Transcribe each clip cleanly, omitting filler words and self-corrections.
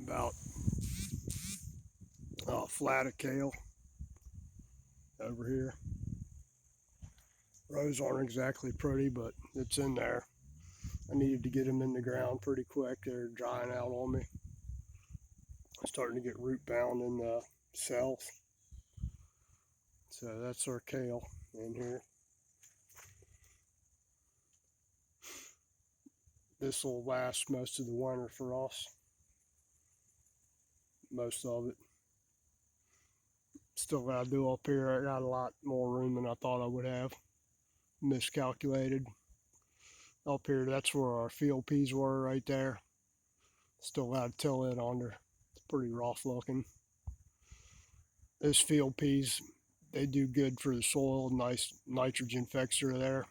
about a flat of kale over here. Rows aren't exactly pretty, but it's in there. I needed to get them in the ground pretty quick. They're drying out on me. I'm starting to get root bound in the cells. So that's our kale in here. This will last most of the winter for us. Most of it. Still got to do up here. I got a lot more room than I thought I would have. Miscalculated. Up here, that's where our field peas were right there. Still got to till it under. It's pretty rough looking. This field peas, they do good for the soil. Nice nitrogen fixer there.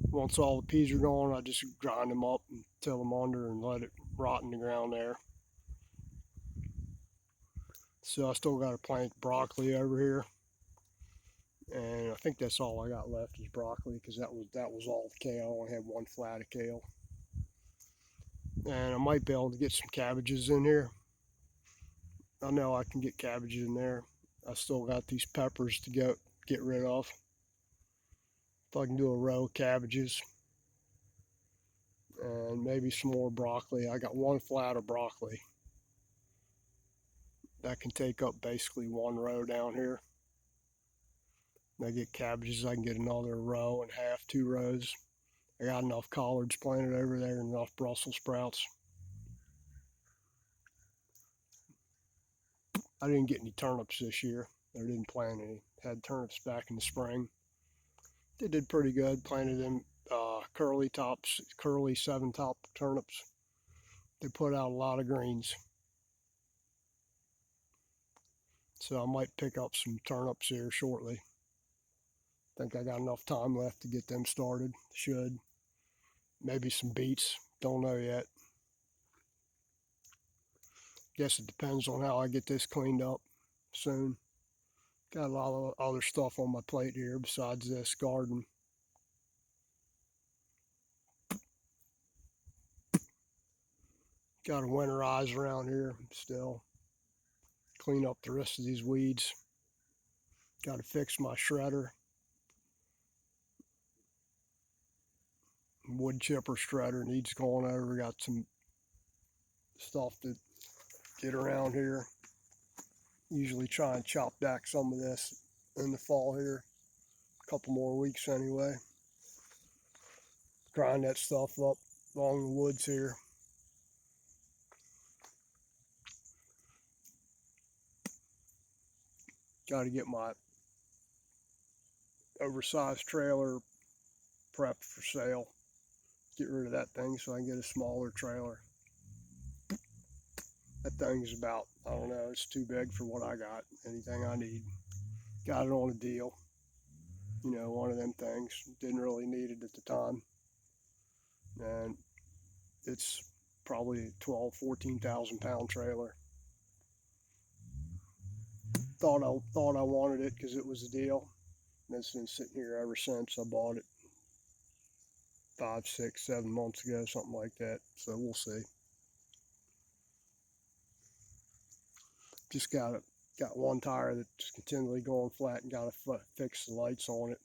Once all the peas are gone, I just grind them up and till them under and let it rot in the ground there. So I still got to plant broccoli over here, and I think that's all I got left is broccoli because that was all the kale. I only had one flat of kale, and I might be able to get some cabbages in here. I know I can get cabbages in there. I still got these peppers to get rid of. If I can do a row of cabbages and maybe some more broccoli. I got one flat of broccoli that can take up basically one row down here. And I get cabbages, I can get another row and a half, 2 rows. I got enough collards planted over there and enough Brussels sprouts. I didn't get any turnips this year. I didn't plant any. Had turnips back in the spring. They did pretty good. Planted them curly 7-top turnips. They put out a lot of greens. So I might pick up some turnips here shortly. Think I got enough time left to get them started. Should. Maybe some beets. Don't know yet. Guess it depends on how I get this cleaned up soon. Got a lot of other stuff on my plate here besides this garden. Got to winterize around here still. Clean up the rest of these weeds. Got to fix my shredder. Wood chipper shredder needs going over. Got some stuff to get around here. Usually try and chop back some of this in the fall here. A couple more weeks anyway. Grind that stuff up along the woods here. Got to get my oversized trailer prepped for sale. Get rid of that thing so I can get a smaller trailer. That thing's about, I don't know, it's too big for what I got. Anything I need. Got it on a deal. You know, one of them things. Didn't really need it at the time. And it's probably a 14,000 pound trailer. Thought I wanted it because it was a deal. And it's been sitting here ever since I bought it 5, 6, 7 months ago, something like that. So we'll see. Just got one tire that's continually going flat and got to fix the lights on it.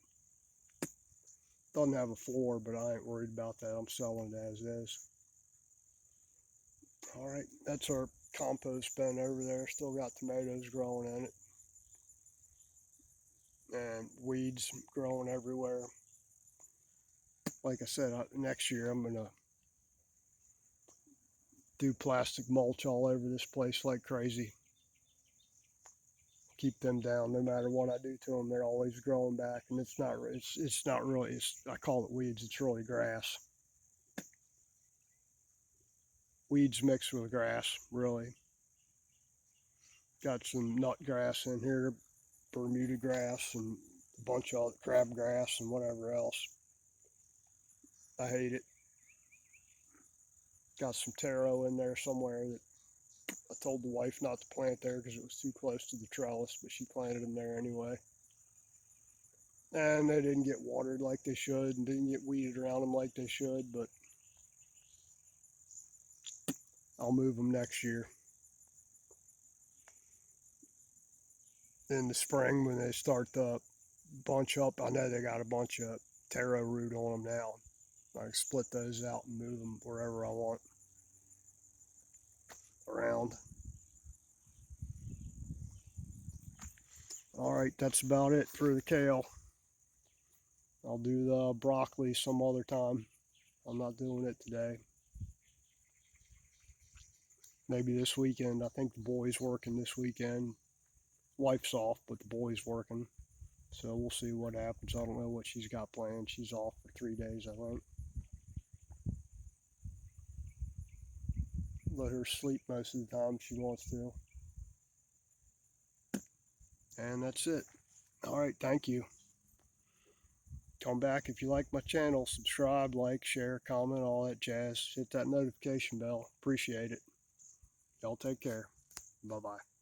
Doesn't have a floor, but I ain't worried about that. I'm selling it as is. All right, that's our compost bin over there. Still got tomatoes growing in it. And weeds growing everywhere. Like I said, next year I'm going to do plastic mulch all over this place like crazy. Keep them down no matter what I do to them. They're always growing back, and it's not really, I call it weeds. It's really grass. Weeds mixed with grass, really. Got some nut grass in here, Bermuda grass, and a bunch of crabgrass and whatever else. I hate it. Got some taro in there somewhere that I told the wife not to plant there because it was too close to the trellis, but she planted them there anyway. And they didn't get watered like they should and didn't get weeded around them like they should, but I'll move them next year. in the spring when they start to bunch up. I know they got a bunch of taro root on them now. I can split those out and move them wherever I want around. All right, that's about it for the kale. I'll do the broccoli some other time. I'm not doing it today. Maybe this weekend. I think the boy's working this weekend. Wife's off, but the boy's working. So we'll see what happens. I don't know what she's got planned. She's off for 3 days, I think. Let her sleep most of the time if she wants to. And that's it. All right, thank you. Come back if you like my channel. Subscribe, like, share, comment, all that jazz. Hit that notification bell. Appreciate it. Y'all take care. Bye-bye.